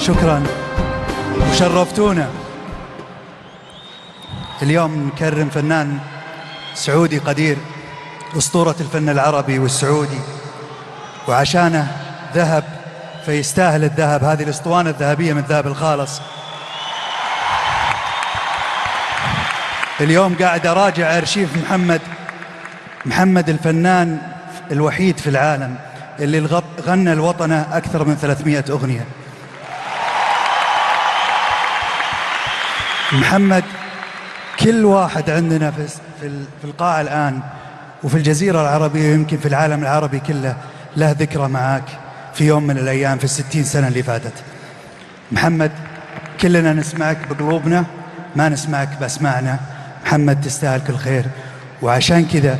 شكرا وشرفتونا. اليوم نكرم فنان سعودي قدير، أسطورة الفن العربي والسعودي، وعشانه ذهب فيستاهل الذهب. هذه الأسطوانة الذهبية من الذهب الخالص. اليوم قاعد أراجع أرشيف محمد الفنان الوحيد في العالم اللي غنى الوطنة أكثر من 300 أغنية. محمد كل واحد عندنا في القاعة الآن وفي الجزيرة العربية ويمكن في العالم العربي كله له ذكرى معاك في يوم من الأيام في 60 سنة اللي فاتت. محمد كلنا نسمعك بقلوبنا، ما نسمعك بأسماعنا. محمد تستاهل كل خير، وعشان كذا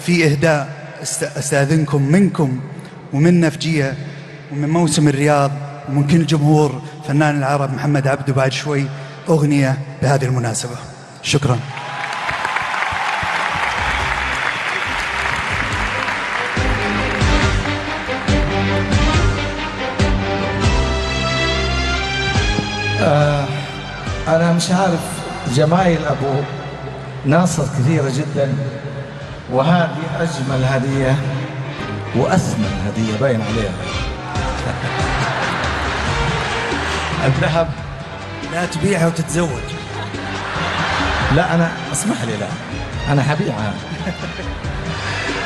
في إهداء استأذنكم منكم ومن نفجية ومن موسم الرياض ومن كل جمهور فنان العرب محمد عبده بعد شوي أغنية بهذه المناسبة. شكرا. أنا مش عارف، جمايل أبو ناصر كثيرة جدا، وهذه أجمل هدية وأثمن هدية باين عليها. الذهب لا تبيعها وتتزوج. لا أنا اسمح لي، لا أنا حبيعها.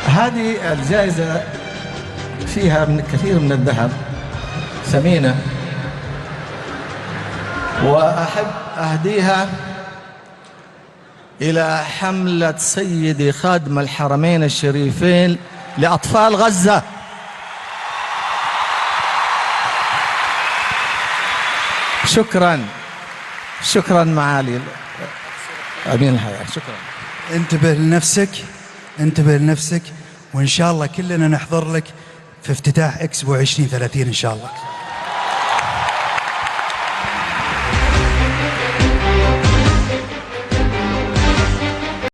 هذه الجائزة فيها من كثير من الذهب، ثمينة، وأحب أهديها إلى حملة سيدي خادم الحرمين الشريفين لأطفال غزة. شكرا شكرا معالي أمين الحياة. شكرا. انتبه لنفسك وإن شاء الله كلنا نحضر لك في افتتاح إكسبو 2030 إن شاء الله.